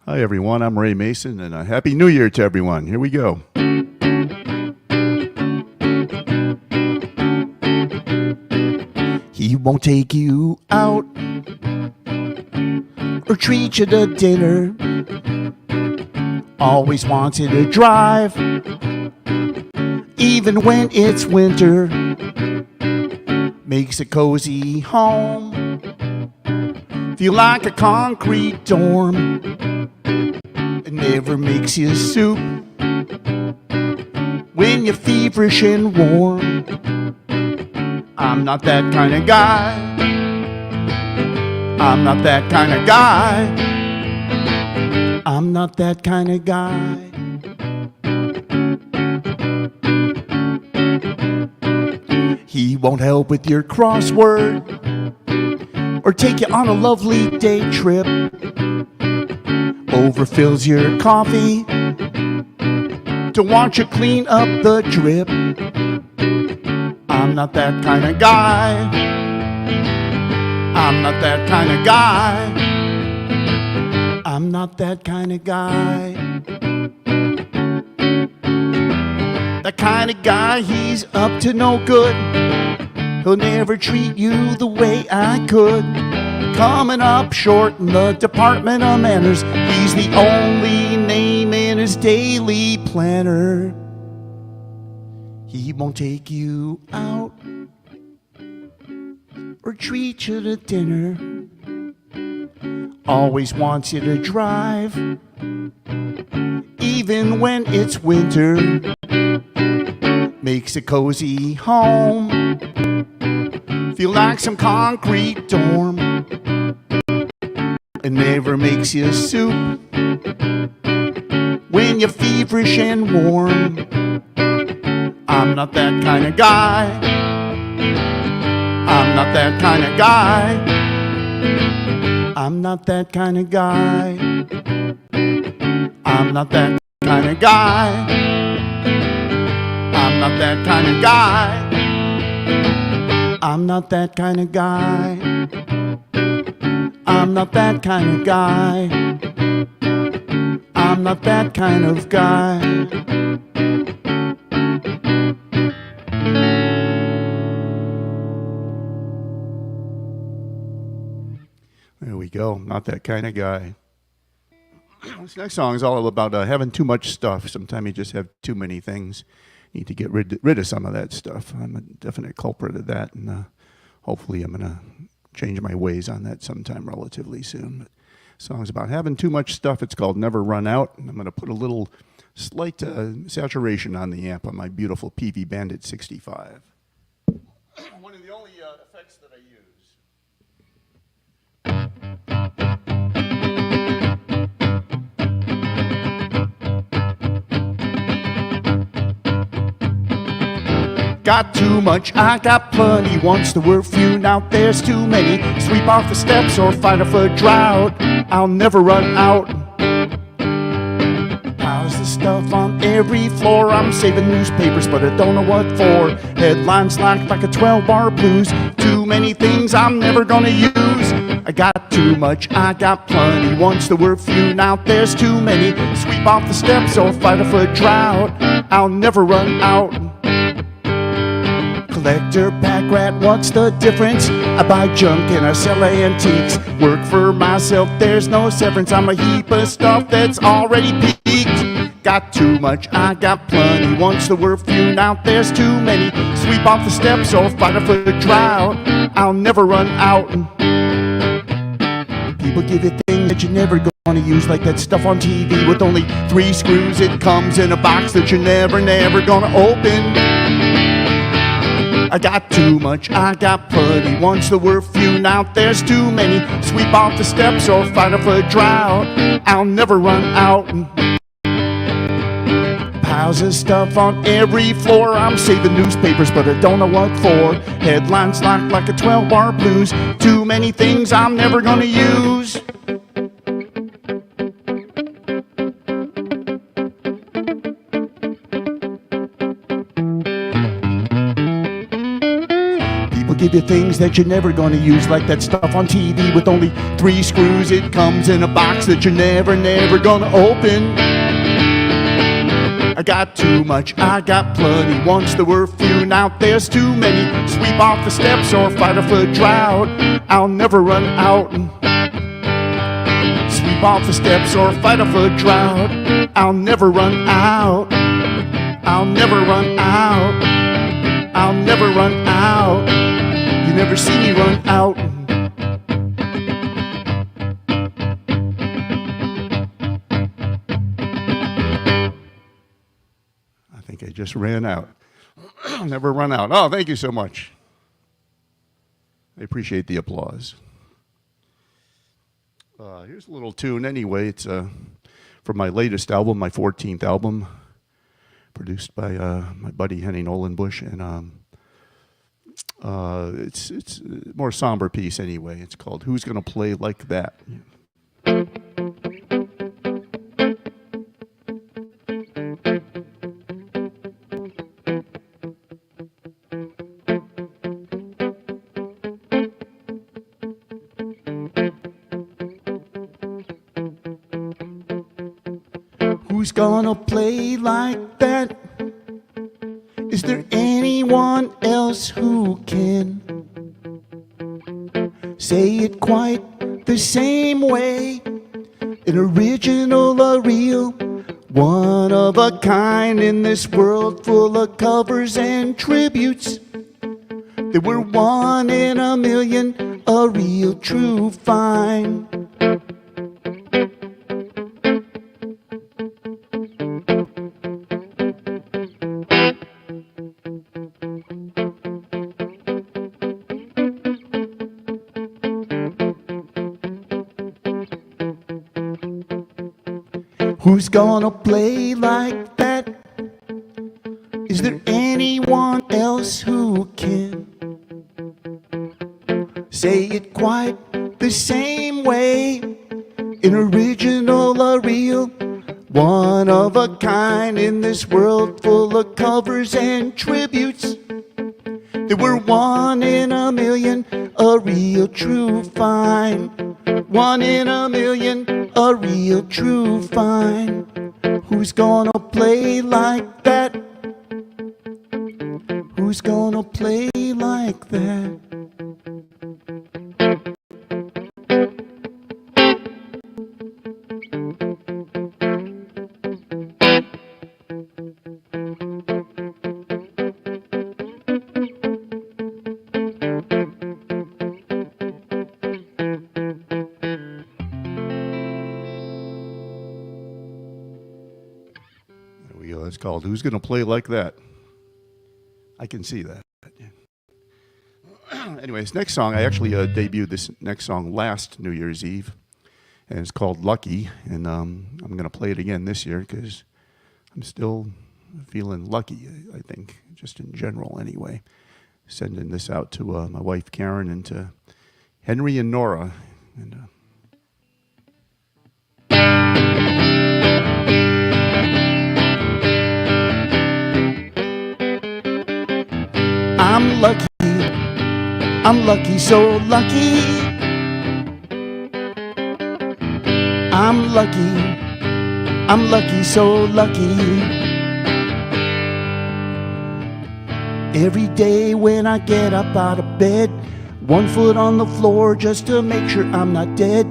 Hi, everyone. I'm Ray Mason, and a Happy New Year to everyone. Here we go. He won't take you out or treat you to dinner. Always wants you to drive, even when it's winter. Makes a cozy home feel like a concrete dorm. It never makes you soup when you're feverish and warm. I'm not that kind of guy. I'm not that kind of guy. I'm not that kind of guy. He won't help with your crossword or take you on a lovely day trip. Overfills your coffee to watch you clean up the drip. I'm not that kind of guy. I'm not that kind of guy. I'm not that kind of guy. That kind of guy, he's up to no good. He'll never treat you the way I could. Coming up short in the Department of Manners. He's the only name in his daily planner. He won't take you out or treat you to dinner. Always wants you to drive, even when it's winter. Makes a cozy home feel like some concrete dorm. It never makes you soup when you're feverish and warm. I'm not that kind of guy. I'm not that kind of guy. I'm not that kind of guy. I'm not that kind of guy. I'm not that kind of guy. I'm not that kind of guy. I'm not that kind of guy. I'm not that kind of guy. There we go. Not that kind of guy. This next song is all about having too much stuff. Sometimes you just have too many things. Need to get rid of some of that stuff. I'm a definite culprit of that, and hopefully I'm going to change my ways on that sometime relatively soon. But the song's about having too much stuff. It's called Never Run Out, and I'm going to put a little slight saturation on the amp on my beautiful PV Bandit 65. One of the only effects that I use. Got too much, I got plenty. Once there were few, now there's too many. Sweep off the steps or fight off a drought. I'll never run out. Piles of stuff on every floor. I'm saving newspapers, but I don't know what for. Headlines like a 12-bar blues. Too many things I'm never gonna use. I got too much, I got plenty. Once there were few, now there's too many. Sweep off the steps or fight off a drought. I'll never run out. Collector, pack rat, what's the difference? I buy junk and I sell antiques. Work for myself, there's no severance. I'm a heap of stuff that's already peaked. Got too much, I got plenty. Once there were few, now there's too many. Sweep off the steps or fight off a drought. I'll never run out. People give you things that you're never going to use, like that stuff on TV with only 3 screws. It comes in a box that you're never gonna open. I got too much, I got plenty. Once there were few, now there's too many. Sweep off the steps or fight off a drought. I'll never run out. Piles of stuff on every floor. I'm saving newspapers, but I don't know what for. Headlines like a 12-bar blues. Too many things I'm never gonna use. give you things that you're never gonna use, like that stuff on TV with only 3 screws. It comes in a box that you're never gonna open. I got too much, I got plenty. Once there were few, now there's too many. Sweep off the steps or fight off a drought. I'll never run out. Sweep off the steps or fight off a drought. I'll never run out. I'll never run out. I'll never run out. You never see me run out. I think I just ran out. Never run out. Oh, thank you so much. I appreciate the applause. Here's a little tune anyway. It's from my latest album, my 14th album, produced by my buddy Henny Nolanbush, and it's a more somber piece anyway. It's called "Who's Gonna Play Like That." Who's gonna play like that? Is there anyone else who can say it quite the same way? An original, a real, one of a kind in this world full of covers and tributes. There were 1 in a million, a real true find. Who's gonna play like that? Is there anyone else who can say it quite the same way? An original, a real, one of a kind in this world full of covers and tributes. There were 1 in a million, a real true find. 1 in a million, a real true find. Who's gonna play like that? Who's gonna play like that? It's called "Who's Gonna Play Like That." I can see that. Anyways, next song, I actually debuted this next song last New Year's Eve, and it's called "Lucky," and I'm going to play it again this year because I'm still feeling lucky, I think, just in general anyway. Sending this out to my wife Karen and to Henry and Nora. And I'm lucky, so lucky. I'm lucky, so lucky. Every day when I get up out of bed, 1 foot on the floor just to make sure I'm not dead.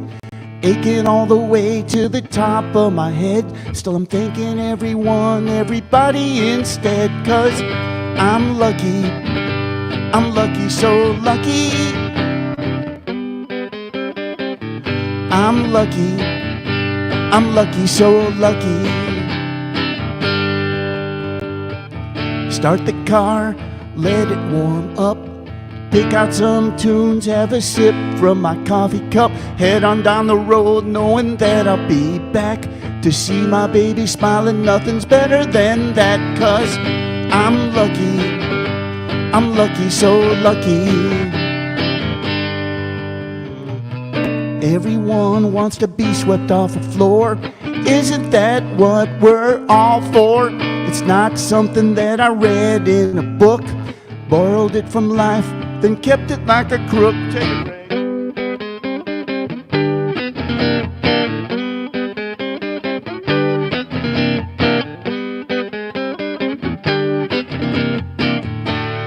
Aching all the way to the top of my head. Still I'm thanking everyone, everybody instead. 'Cause I'm lucky, so lucky. I'm lucky, so lucky. Start the car, let it warm up. Pick out some tunes, have a sip from my coffee cup. Head on down the road knowing that I'll be back to see my baby smiling. Nothing's better than that. 'Cause I'm lucky, so lucky. Everyone wants to be swept off the floor. Isn't that what we're all for? It's not something that I read in a book. Borrowed it from life, then kept it like a crook. Take it, Ray.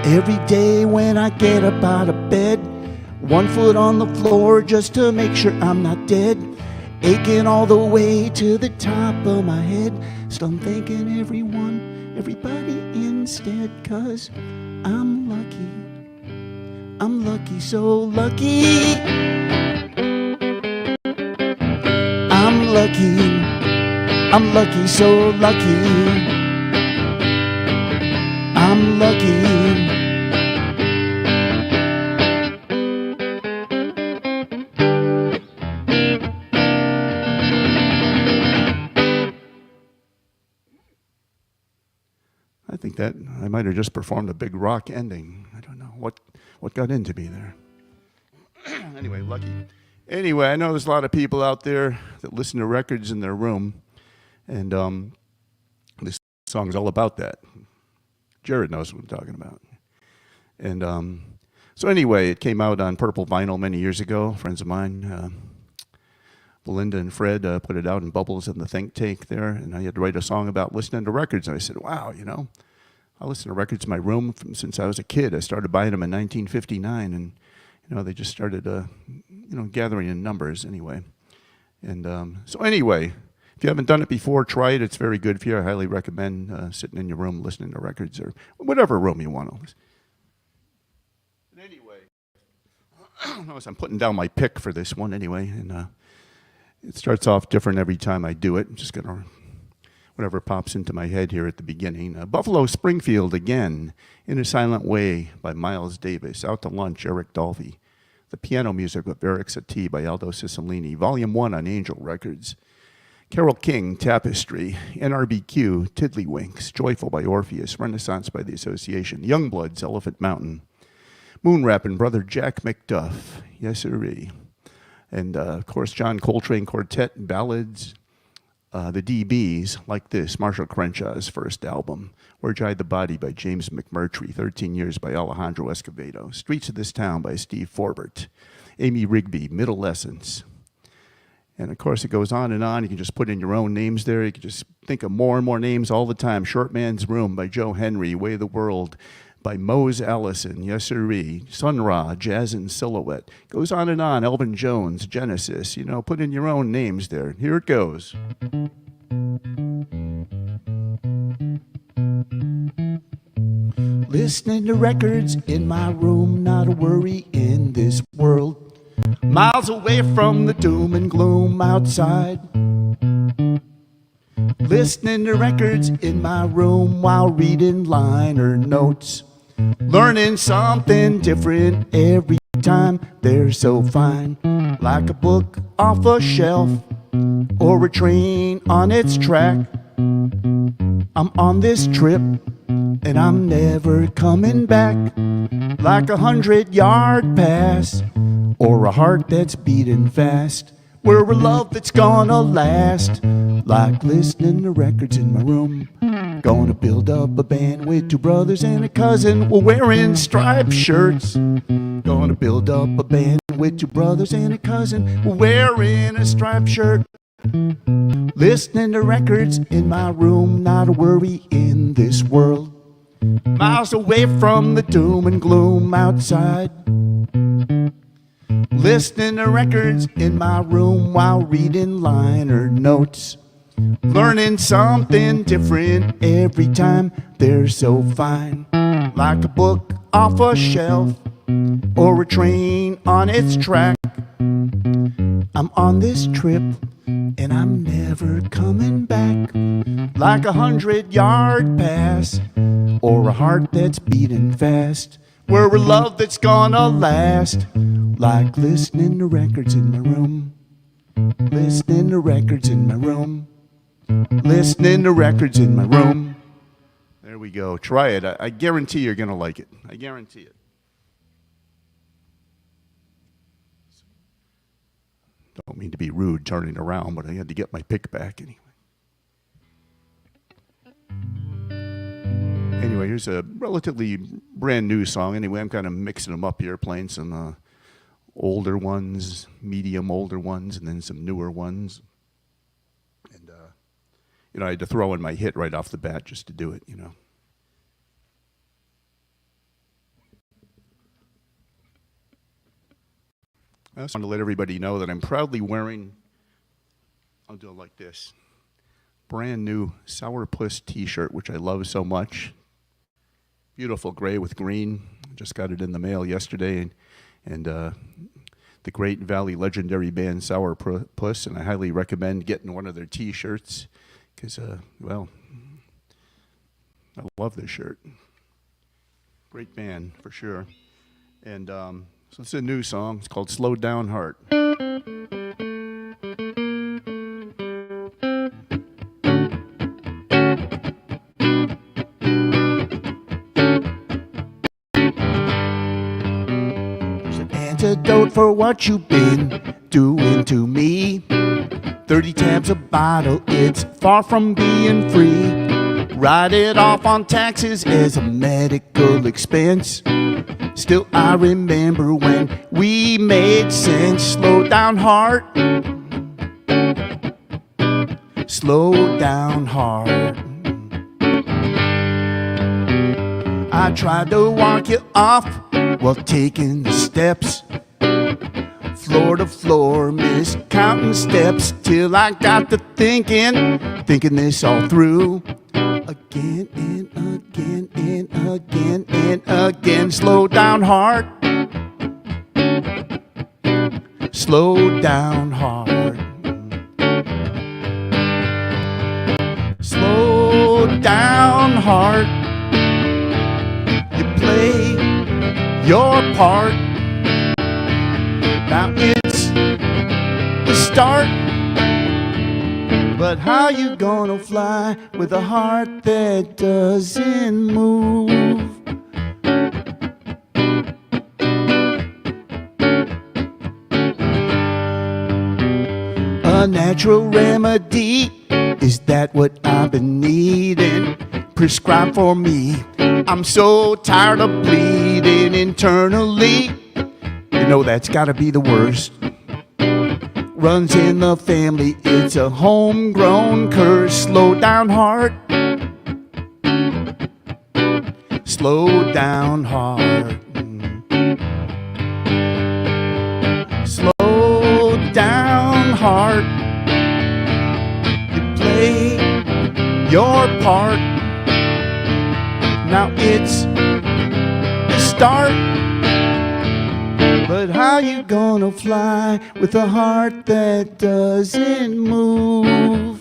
Every day when I get up out of bed, 1 foot on the floor just to make sure I'm not dead, aching all the way to the top of my head. Still I'm thanking everybody instead, 'cause I'm lucky, so lucky. I'm lucky, so lucky. I'm lucky. I think that I might have just performed a big rock ending. I don't know what got into me there. Anyway, lucky. Anyway, I know there's a lot of people out there that listen to records in their room, and this song's all about that. Jared knows what I'm talking about. And so anyway, it came out on purple vinyl many years ago. Friends of mine, Belinda and Fred, put it out in Bubbles in the Think Tank there, and I had to write a song about listening to records. And I said, wow, I listen to records in my room since I was a kid. I started buying them in 1959, and they just started, gathering in numbers anyway. And so anyway, if you haven't done it before, try it. It's very good for you. I highly recommend sitting in your room listening to records or whatever room you want to listen. But anyway, notice I'm putting down my pick for this one anyway, and it starts off different every time I do it. I'm just going to, whatever pops into my head here at the beginning. Buffalo Springfield again, In a Silent Way by Miles Davis. Out to Lunch, Eric Dolphy. The piano music with Eric Satie by Aldo Cicilline. Volume 1 on Angel Records. Carole King, Tapestry. NRBQ, Tiddlywinks. Joyful by Orpheus. Renaissance by the Association. Youngbloods, Elephant Mountain. Moonrappin' Brother Jack McDuff. Yes, sirree. And, of course, John Coltrane Quartet, Ballads. The DBs, like this, Marshall Crenshaw's first album. Where Jied the Body by James McMurtry. 13 Years by Alejandro Escovedo. Streets of This Town by Steve Forbert. Amy Rigby, Middle Essence. And, of course, it goes on and on. You can just put in your own names there. You can just think of more and more names all the time. Short Man's Room by Joe Henry. Way of the World by Mose Allison, Yes Sirree, Sun Ra, Jazz and Silhouette. Goes on and on, Elvin Jones, Genesis, put in your own names there. Here it goes. Listening to records in my room, not a worry in this world. Miles away from the doom and gloom outside. Listening to records in my room while reading liner notes. Learning something different every time, they're so fine. Like a book off a shelf or a train on its track. I'm on this trip and I'm never coming back. Like 100-yard pass or a heart that's beating fast. We're a love that's gonna last. Like listening to records in my room. Gonna build up a band with 2 brothers and a cousin. We're wearing striped shirts. Gonna build up a band with 2 brothers and a cousin. We're wearing a striped shirt. Listening to records in my room, not a worry in this world. Miles away from the doom and gloom outside. Listening to records in my room while reading liner notes. Learning something different every time, they're so fine. Like a book off a shelf or a train on its track. I'm on this trip and I'm never coming back. Like 100-yard pass or a heart that's beating fast. We're a love that's gonna last. Like listening to records in my room. Listening to records in my room. Listening to records in my room. There we go. Try it. I guarantee you're going to like it. I guarantee it. Don't mean to be rude turning around, but I had to get my pick back anyway. Anyway, here's here's a relatively brand new song. Anyway, I'm kind of mixing them up here, playing some older ones, medium older ones, and then some newer ones. And, I had to throw in my hit right off the bat just to do it, I just want to let everybody know that I'm proudly wearing, I'll do it like this, brand new Sourpuss t-shirt, which I love so much. Beautiful gray with green. Just got it in the mail yesterday. And the Great Valley legendary band Sourpuss, and I highly recommend getting one of their t-shirts because, well, I love this shirt. Great band, for sure. And so it's a new song. It's called Slow Down Heart. Antidote for what you've been doing to me. 30 tabs a bottle, it's far from being free. Write it off on taxes as a medical expense. Still I remember when we made sense. Slow down heart. Slow down heart. I tried to walk you off while taking the steps. Floor to floor, miscounting steps, till I got to thinking this all through. Again and again and again and again. Slow down heart. Slow down heart. Slow down heart. You play your part. Now it's the start. But how you gonna fly with a heart that doesn't move? A natural remedy, is that what I've been needing? Prescribed for me. I'm so tired of bleeding internally. You know that's gotta be the worst. Runs in the family, it's a homegrown curse. Slow down heart. Slow down heart. Slow down heart. You play your part. Now it's the start. But how you gonna fly with a heart that doesn't move?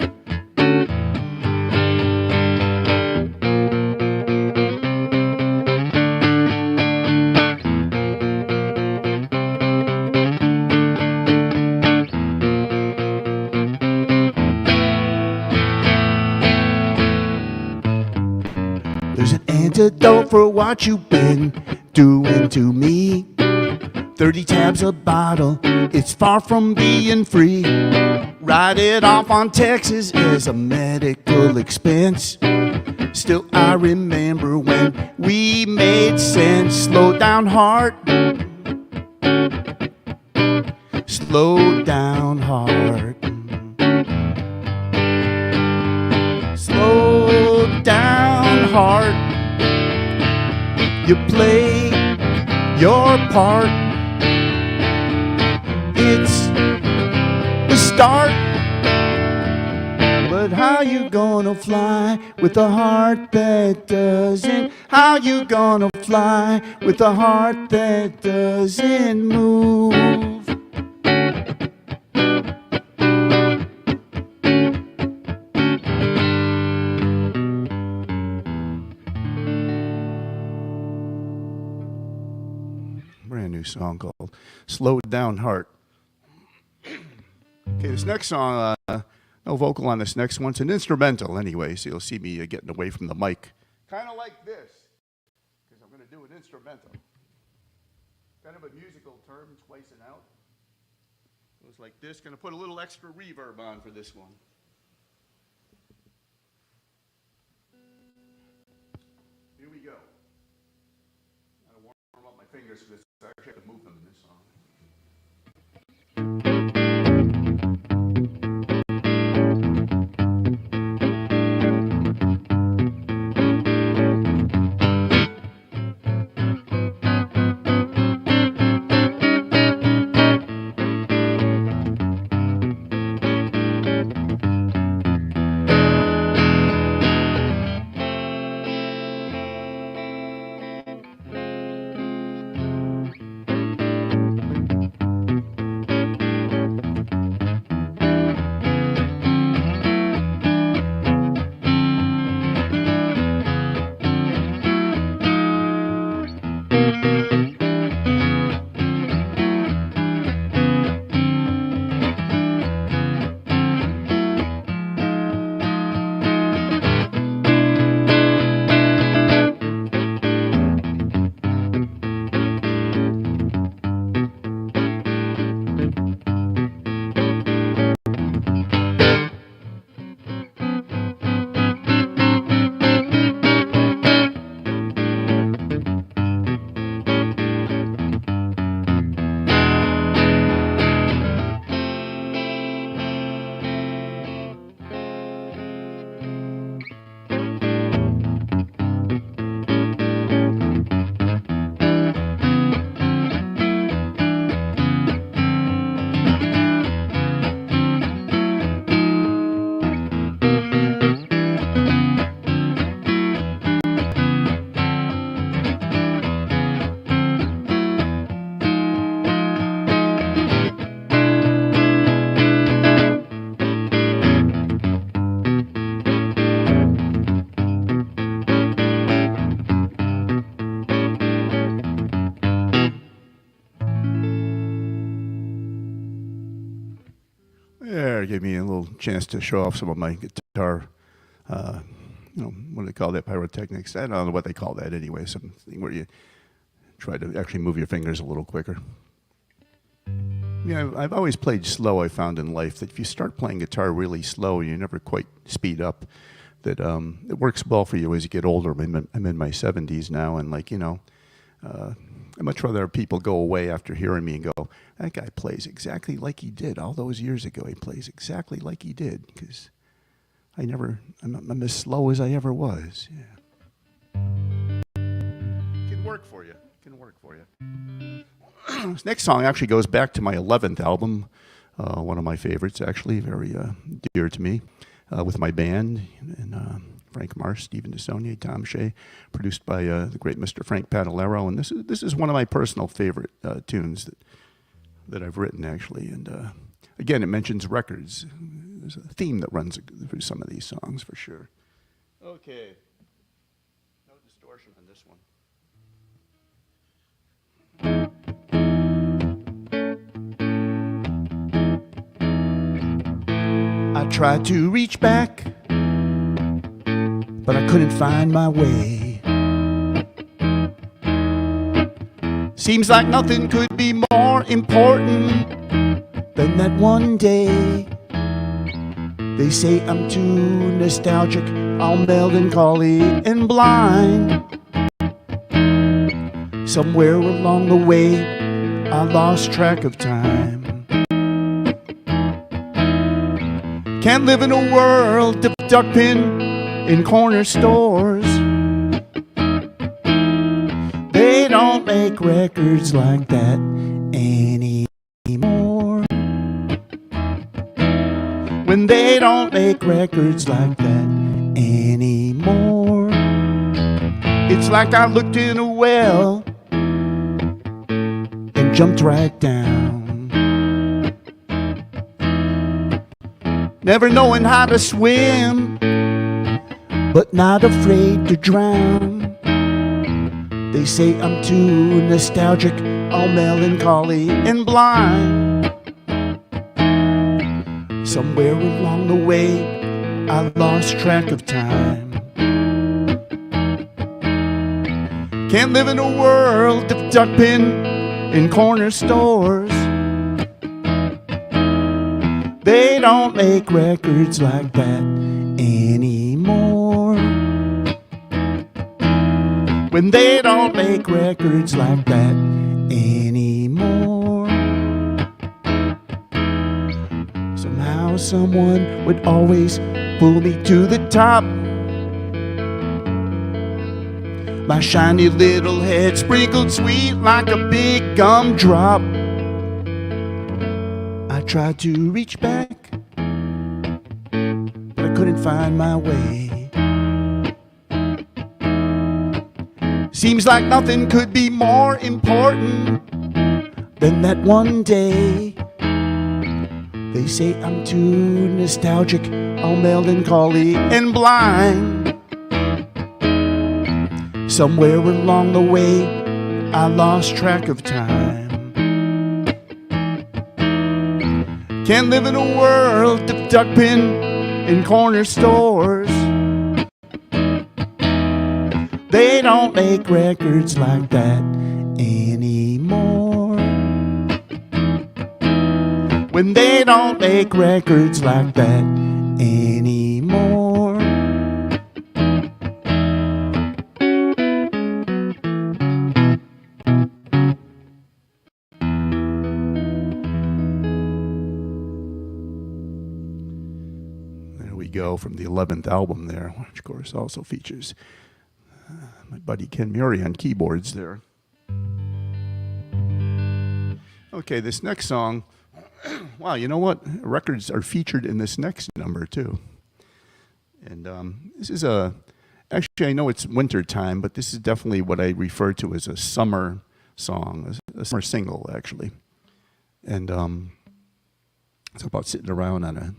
There's an antidote for what you've been doing to me. 30 tabs a bottle, it's far from being free. Write it off on taxes as a medical expense. Still I remember when we made sense. Slow down heart. Slow down heart. Slow down heart. You play your part. It's the start. But how you gonna fly with a heart that doesn't? How you gonna fly with a heart that doesn't move? Brand new song called Slow Down Heart. Okay, this next song, no vocal on this next one. It's an instrumental anyway, so you'll see me getting away from the mic. Kind of like this, because I'm going to do an instrumental. Kind of a musical term, splicing out. Goes like this. Going to put a little extra reverb on for this one. Here we go. Gotta warm up my fingers for this. I actually have to move them in this song. There, gave me a little chance to show off some of my guitar, what do they call that, pyrotechnics? I don't know what they call that anyway, something where you try to actually move your fingers a little quicker. Yeah, I've always played slow. I found in life that if you start playing guitar really slow, you never quite speed up. That it works well for you as you get older. I'm in my 70s now, and I'd much rather people go away after hearing me and go, that guy plays exactly like he did all those years ago. He plays exactly like he did, because I'm as slow as I ever was. Yeah. Can work for you. Can work for you. This next song actually goes back to my 11th album, one of my favorites, actually, very dear to me, with my band, and Frank Marsh, Stephen DeSaulnier, Tom Shea, produced by the great Mr. Frank Padalero. And this is one of my personal favorite tunes that I've written, actually. And again, it mentions records. There's a theme that runs through some of these songs, for sure. Okay. No distortion on this one. I tried to reach back, but I couldn't find my way. Seems like nothing could be more important than that one day. They say I'm too nostalgic, all melancholy and blind. Somewhere along the way, I lost track of time. Can't live in a world of duck pin in corner stores. They don't make records like that anymore. When they don't make records like that anymore, it's like I looked in a well and jumped right down. Never knowing how to swim, but not afraid to drown. They say I'm too nostalgic, all melancholy and blind. Somewhere along the way, I lost track of time. Can't live in a world of duck pin in corner stores. They don't make records like that anymore. when they don't make records like that anymore. Somehow someone would always pull me to the top. My shiny little head sprinkled sweet like a big gumdrop. I tried to reach back, but I couldn't find my way. Seems like nothing could be more important than that one day. They say I'm too nostalgic, all melancholy and blind. Somewhere along the way, I lost track of time. Can't live in a world of duckpin and corner stores. They don't make records like that anymore. When they don't make records like that anymore. There we go, from the 11th album there, which of course also features my buddy Ken Murray on keyboards there. Okay, this next song, wow, you know what? Records are featured in this next number too. And this is actually I know it's winter time, but this is definitely what I refer to as a summer song, a summer single actually. And it's about sitting around on a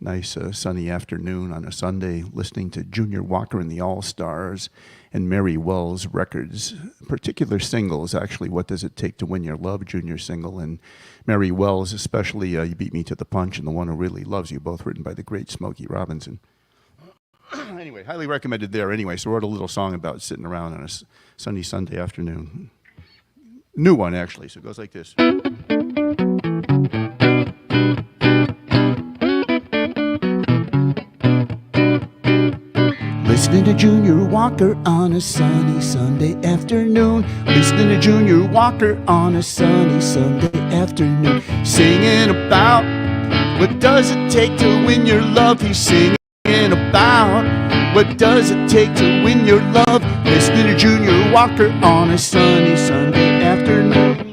nice sunny afternoon on a Sunday listening to Junior Walker and the All-Stars and Mary Wells records. Particular singles, actually, What Does It Take to Win Your Love, Junior single, and Mary Wells, especially You Beat Me to the Punch and The One Who Really Loves You, both written by the great Smokey Robinson. Anyway, highly recommended there anyway, so I wrote a little song about sitting around on a sunny Sunday afternoon. New one, actually, so it goes like this. Listening to Junior Walker on a sunny Sunday afternoon. Listening to Junior Walker on a sunny Sunday afternoon. Singing about what does it take to win your love. He's singing about what does it take to win your love. Listening to Junior Walker on a sunny Sunday afternoon.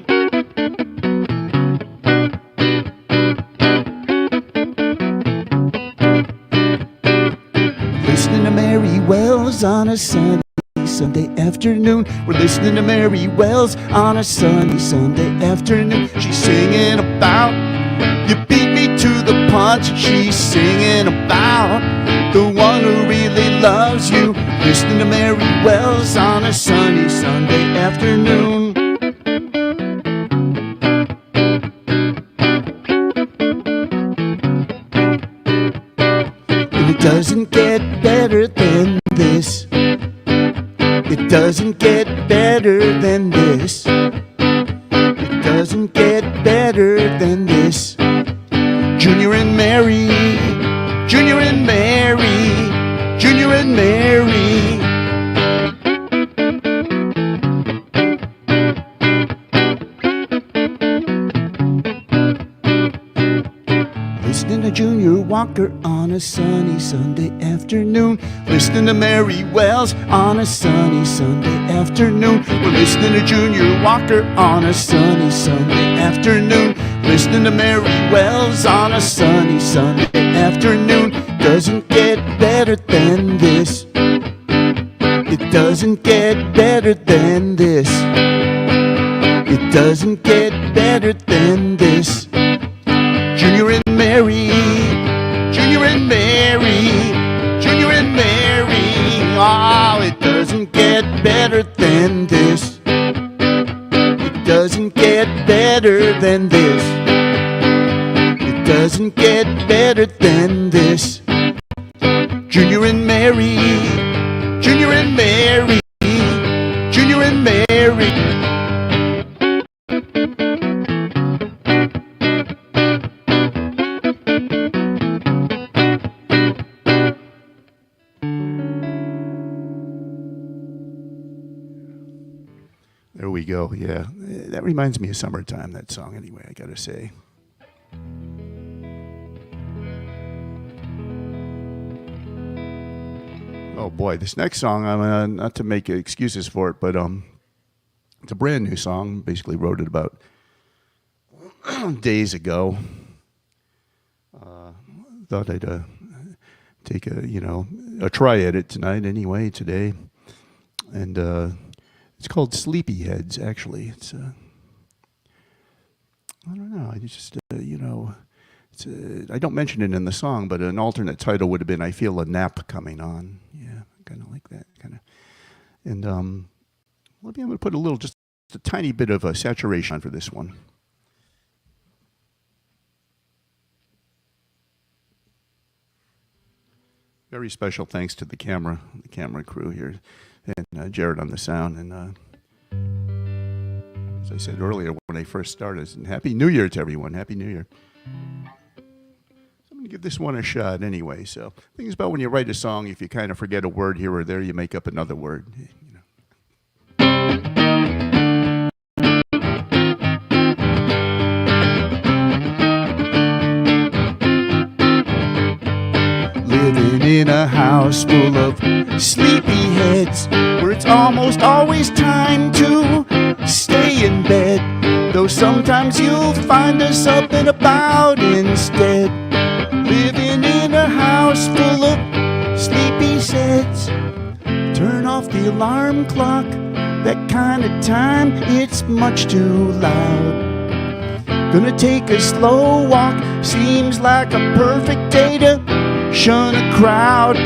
Listening to Mary Wells on a sunny Sunday afternoon. We're listening to Mary Wells on a sunny Sunday afternoon. She's singing about you beat me to the punch. She's singing about the one who really loves you. Listening to Mary Wells on a sunny Sunday afternoon. It doesn't get better than this. It doesn't get better than this. It doesn't get better than this. Junior and Mary, Junior and Mary, Junior and Mary. Listening to Junior Walker on a sunny Sunday afternoon. Listening to Mary Wells on a sunny Sunday afternoon. We're listening to Junior Walker on a sunny Sunday afternoon. Listening to Mary Wells on a sunny Sunday afternoon. Doesn't get better than this. It doesn't get better than this. It doesn't get better than this. Junior and Mary, Junior and Mary, Junior and Mary. Oh, it doesn't get better than this. It doesn't get better than this. It doesn't get better than this. Junior and Mary, Junior and Mary, Junior and Mary. go. Yeah, that reminds me of summertime, that song, anyway, I gotta say. Oh boy, this next song, I'm not to make excuses for it, but it's a brand new song. Basically wrote it about days ago. Thought I'd take a try at it tonight anyway, today. And it's called Sleepyheads, actually. It's I don't know, I just, I don't mention it in the song, but an alternate title would have been I Feel a Nap Coming On. Yeah, kind of like that, kind of. And let me, I'm going to put just a tiny bit of a saturation on for this one. Very special thanks to the camera crew here, and Jared on the sound. And as I said earlier when I first started, I said, Happy New Year to everyone. Happy New Year. I'm going to give this one a shot anyway. So the thing is about when you write a song, if you kind of forget a word here or there, you make up another word. Living in a house full of sleepyheads, where it's almost always time to stay in bed. Though sometimes you'll find us up and about instead. Living in a house full of sleepyheads. Turn off the alarm clock, that kind of time, it's much too loud. Gonna take a slow walk, seems like a perfect day to shun a crowd.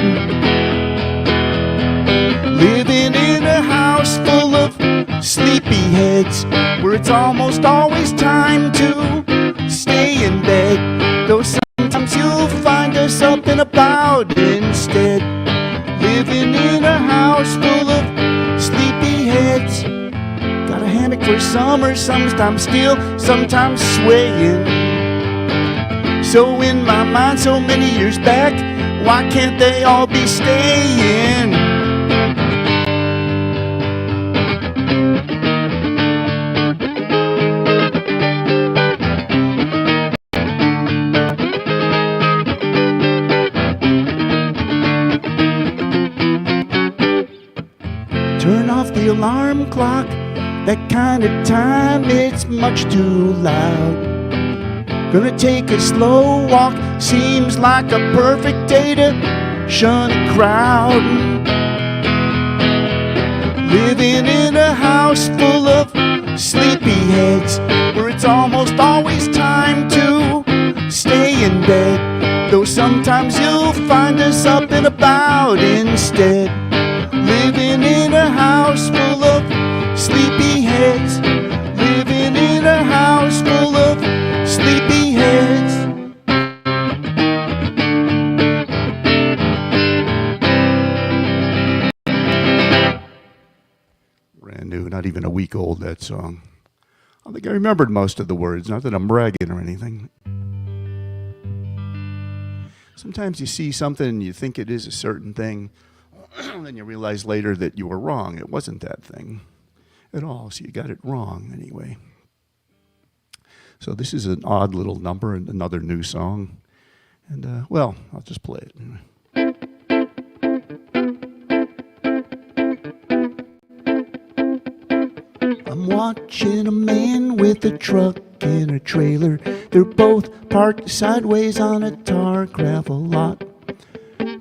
Living in a house full of sleepyheads, where it's almost always time to stay in bed. Though sometimes you'll find us up and about instead. Living in a house full of sleepyheads. Got a hammock for summer, sometimes still, sometimes swaying. So in my mind, so many years back, why can't they all be staying? Turn off the alarm clock, that kind of time, it's much too loud. Gonna take a slow walk, seems like a perfect day to shun a crowd. Living in a house full of sleepyheads, where it's almost always time to stay in bed. Though sometimes you'll find us up and about instead. Living in a house full of sleepyheads. Living in a house full of sleepyheads. Brand new, not even a week old, that song. I don't think I remembered most of the words, not that I'm bragging or anything. Sometimes you see something and you think it is a certain thing, and then you realize later that you were wrong. It wasn't that thing at all, so you got it wrong anyway. So this is an odd little number and another new song. And, well, I'll just play it. I'm watching a man with a truck and a trailer. They're both parked sideways on a tar gravel lot.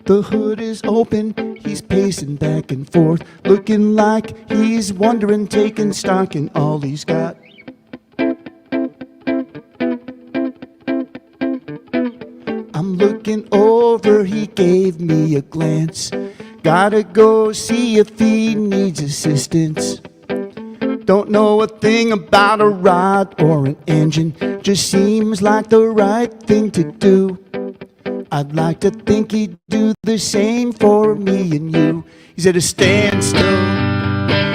The hood is open, he's pacing back and forth, looking like he's wondering, taking stock in all he's got. I'm looking over, he gave me a glance. Gotta go see if he needs assistance. Don't know a thing about a rod or an engine, just seems like the right thing to do. I'd like to think he'd do the same for me and you. He's at a standstill,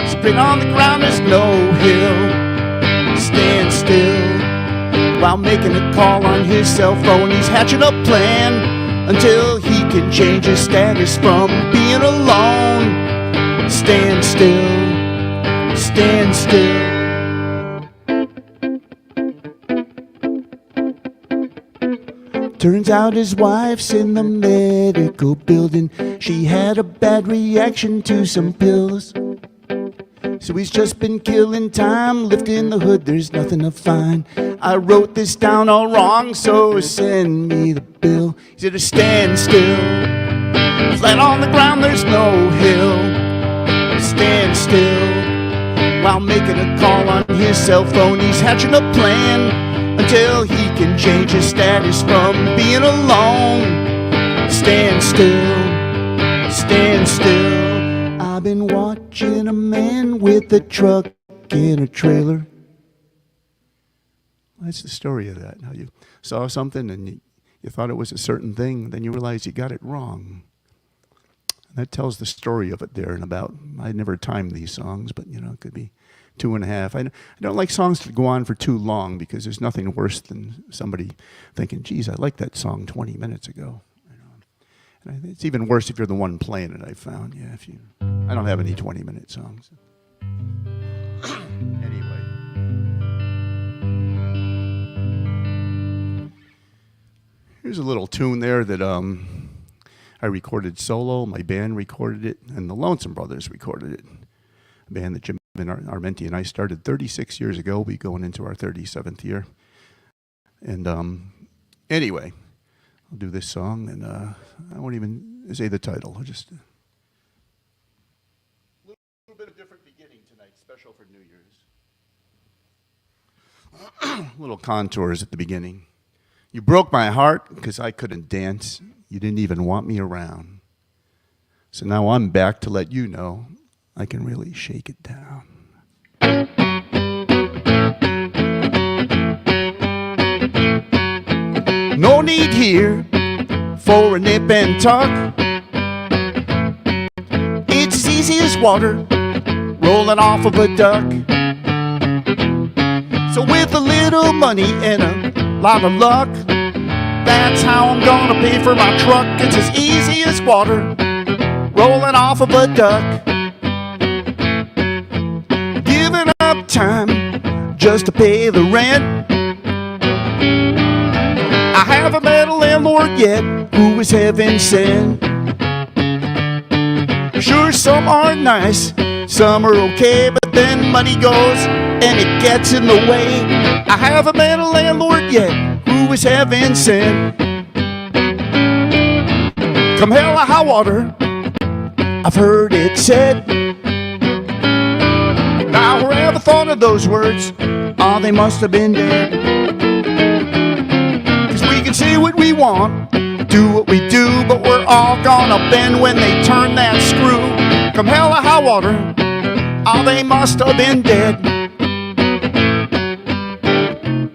spin on the ground, there's no hill. Stand still while making a call on his cell phone. He's hatching a plan until he can change his status from being alone. Stand still, stand still. Turns out his wife's in the medical building. She had a bad reaction to some pills. So he's just been killing time, lifting the hood, there's nothing to find. I wrote this down all wrong, so send me the bill. He's at a standstill, flat on the ground, there's no hill. Stand still, while making a call on his cell phone. He's hatching a plan until he can change his status from being alone. Stand still, stand still. I've been watching a man with a truck in a trailer. That's the story of that. How you saw something and you thought it was a certain thing, then you realize you got it wrong. And that tells the story of it there in about, I never timed these songs, but you know, it could be 2.5. I don't like songs to go on for too long because there's nothing worse than somebody thinking, geez, I liked that song 20 minutes ago. And it's even worse if you're the one playing it, I found. Yeah, I don't have any 20-minute songs. Anyway. Here's a little tune there that I recorded solo. My band recorded it, and the Lonesome Brothers recorded it. A band that Jim Armenti and I started 36 years ago. We'll be going into our 37th year. And anyway, I'll do this song, and I won't even say the title. I'll just... A little bit of different beginning tonight, special for New Year's. Little contours at the beginning. You broke my heart because I couldn't dance. You didn't even want me around. So now I'm back to let you know I can really shake it down. No need here for a nip and tuck. It's as easy as water rolling off of a duck. So with a little money and a lot of luck, that's how I'm gonna pay for my truck. It's as easy as water rolling off of a duck. Giving up time just to pay the rent. I haven't met a landlord yet who is heaven sent. Sure, some are nice, some are okay, but then money goes and it gets in the way. I haven't met a landlord yet who is heaven sent. Come hell or high water, I've heard it said. Now whoever thought of those words, oh, they must have been dead. We can say what we want, do what we do, but we're all gonna bend when they turn that screw. Come hell or high water, oh, they must have been dead.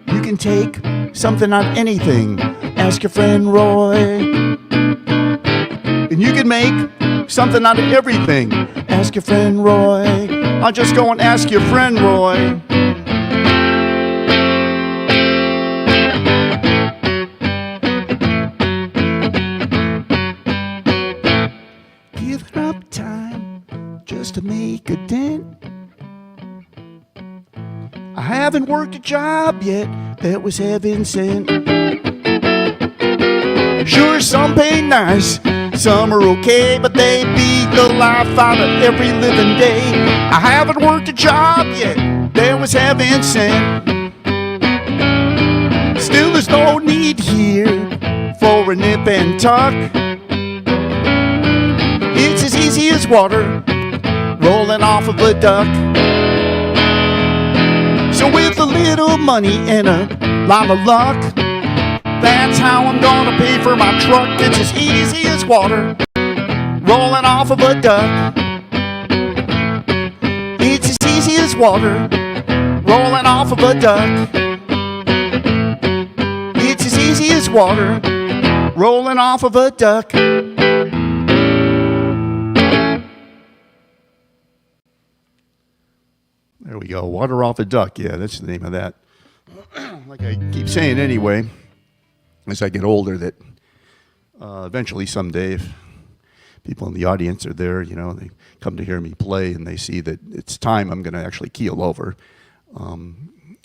You can take something out of anything, ask your friend Roy. And you can make something out of everything, ask your friend Roy. I'll just go and ask your friend Roy. To make a dent. I haven't worked a job yet that was heaven sent. Sure, some pay nice, some are okay, but they beat the life out of every living day. I haven't worked a job yet that was heaven sent. Still, there's no need here for a nip and tuck. It's as easy as water rolling off of a duck. So with a little money and a lot of luck, that's how I'm gonna pay for my truck. It's as easy as water rolling off of a duck. It's as easy as water rolling off of a duck. It's as easy as water rolling off of a duck. There we go, water off a duck. Yeah, that's the name of that. Like I keep saying anyway, as I get older, that eventually someday, if people in the audience are there, you know, they come to hear me play and they see that it's time I'm going to actually keel over.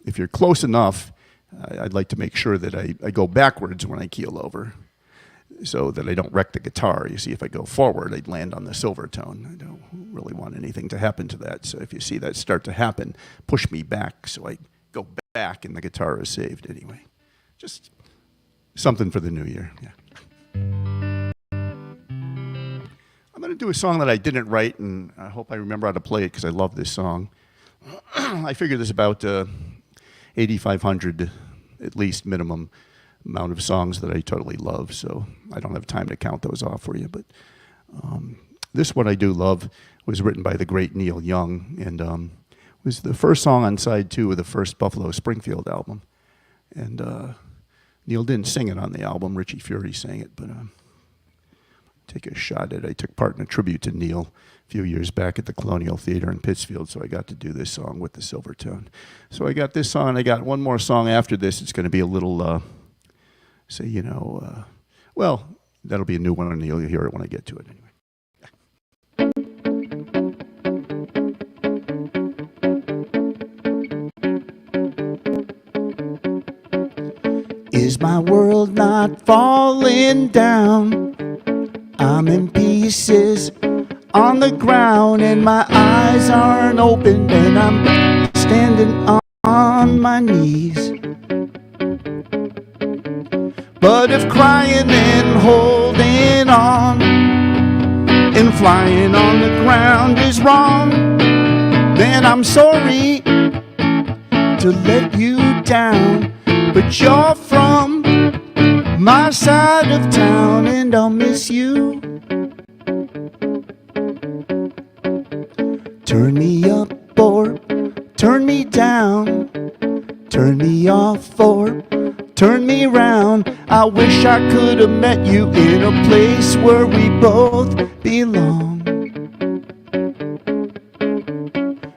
If you're close enough I'd like to make sure that I go backwards when I keel over so that I don't wreck the guitar. You see, if I go forward, I'd land on the silver tone. I don't really want anything to happen to that. So if you see that start to happen, push me back so I go back and the guitar is saved anyway. Just something for the new year. Yeah. I'm going to do a song that I didn't write, and I hope I remember how to play it because I love this song. I figure there's about 8,500 at least minimum amount of songs that I totally love, so I don't have time to count those off for you. But this one I do love was written by the great Neil Young, and was the first song on side 2 of the first Buffalo Springfield album. And Neil didn't sing it on the album. Richie Fury sang it, but take a shot at it. I took part in a tribute to Neil a few years back at the Colonial Theater in Pittsfield, so I got to do this song with the silver tone. So I got this song. I got one more song after this. It's going to be a little, well, that'll be a new one, and you'll hear it when I get to it anyway. Is my world not falling down? I'm in pieces on the ground, and my eyes aren't open, and I'm standing on my knees. But if crying and holding on and flying on the ground is wrong, then I'm sorry to let you down. But you're from my side of town, and I'll miss you. Turn me up or turn me down, turn me off or turn me round. I wish I could have met you in a place where we both belong.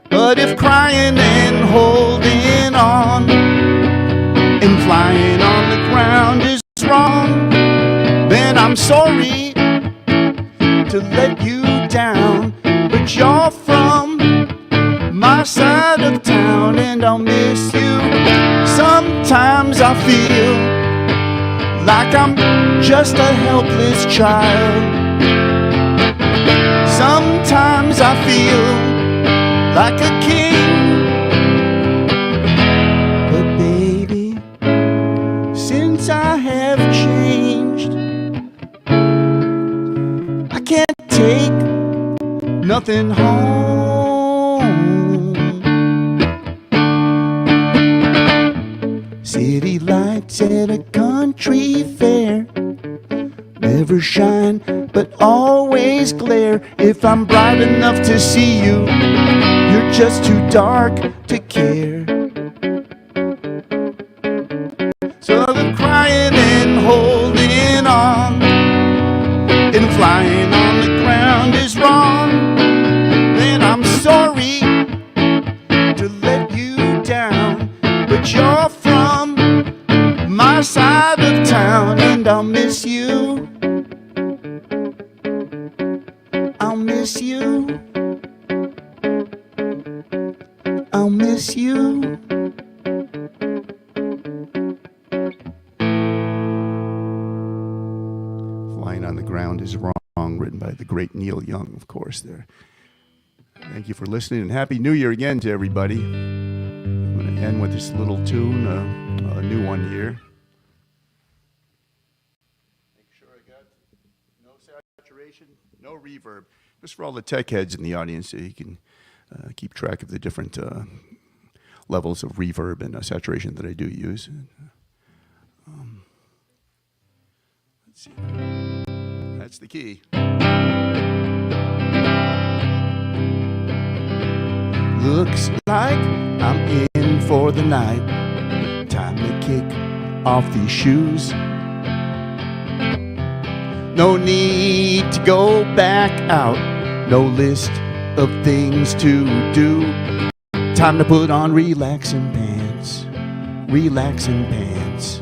But if crying and holding on and flying on the ground is wrong, then I'm sorry to let you down. But you're from my side of town, and I'll miss you. Sometimes I feel like I'm just a helpless child. Sometimes I feel like a king. But baby, since I have changed, I can't take nothing home. City lights at a country fair never shine, but always glare. If I'm bright enough to see you, you're just too dark to care. So the crying and holding on and flying on the ground is wrong, then I'm sorry to let you down. But you're from my side of town, and I'll miss you. I'll miss you. I'll miss you. Flying on the Ground is Wrong, written by the great Neil Young, of course, there. Thank you for listening, and Happy New Year again to everybody. I'm going to end with this little tune, a new one here. Make sure I got no saturation, no reverb. Just for all the tech heads in the audience, so you can keep track of the different levels of reverb and saturation that I do use. Let's see. That's the key. Looks like I'm in for the night. Time to kick off these shoes. No need to go back out. No list of things to do. Time to put on relaxing pants. Relaxing pants.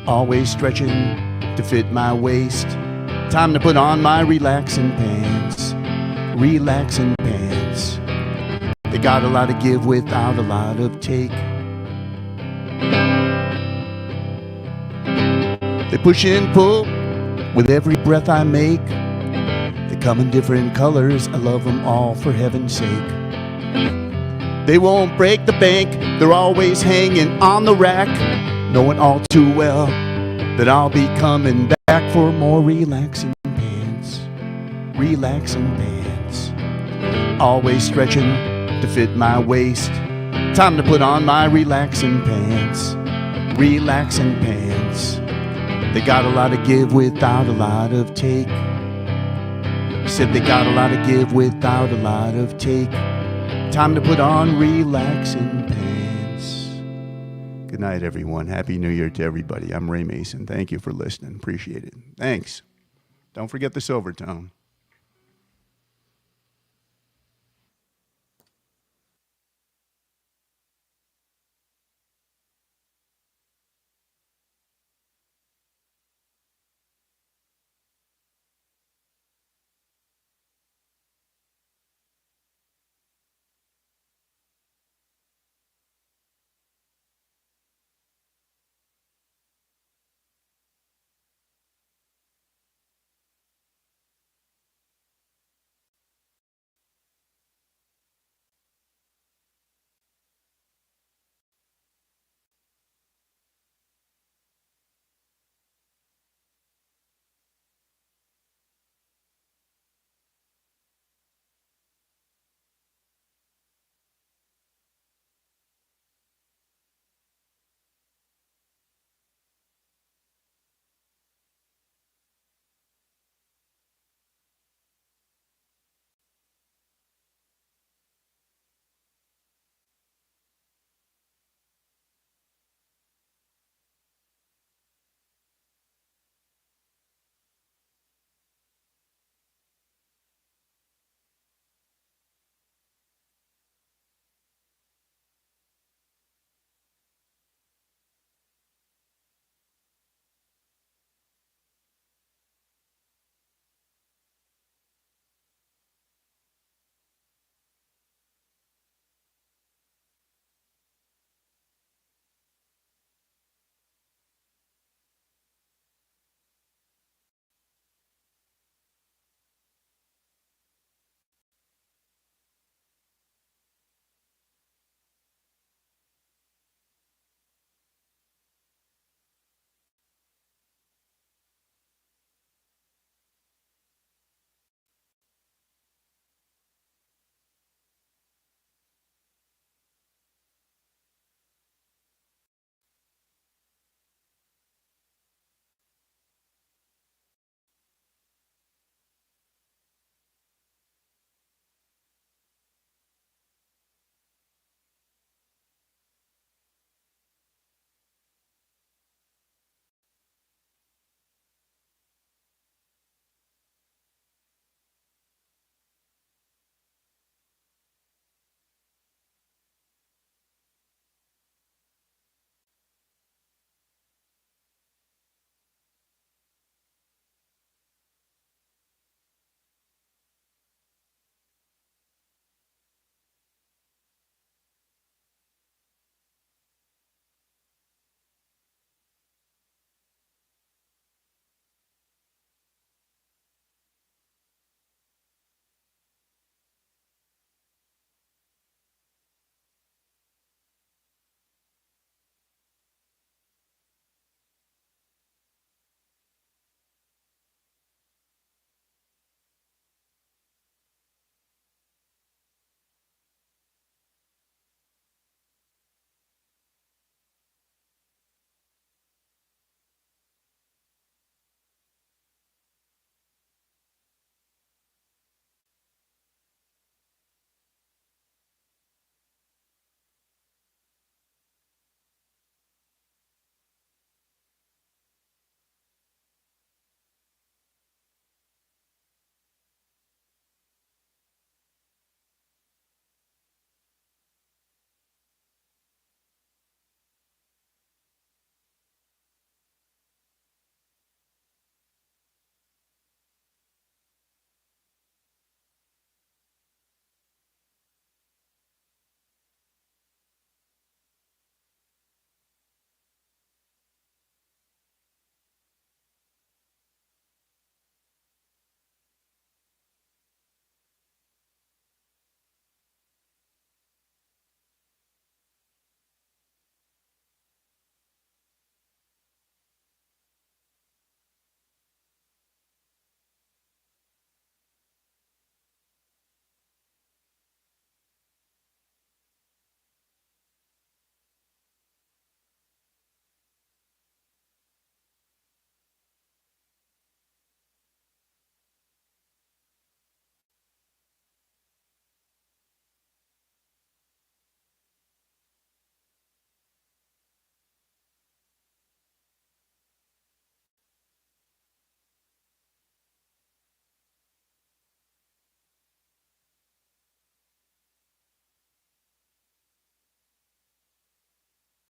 Always stretching to fit my waist. Time to put on my relaxing pants. Relaxing pants. They got a lot to give without a lot of take. They push and pull with every breath I make. They come in different colors. I love them all for heaven's sake. They won't break the bank. They're always hanging on the rack, knowing all too well that I'll be coming back for more relaxing pants. Relaxing pants. Always stretching to fit my waist. Time to put on my relaxing pants. Relaxing pants. They got a lot of give without a lot of take. Said they got a lot of give without a lot of take. Time to put on relaxing pants. Good night, everyone. Happy New Year to everybody. I'm Ray Mason. Thank you for listening. Appreciate it. Thanks. Don't forget the Silvertone.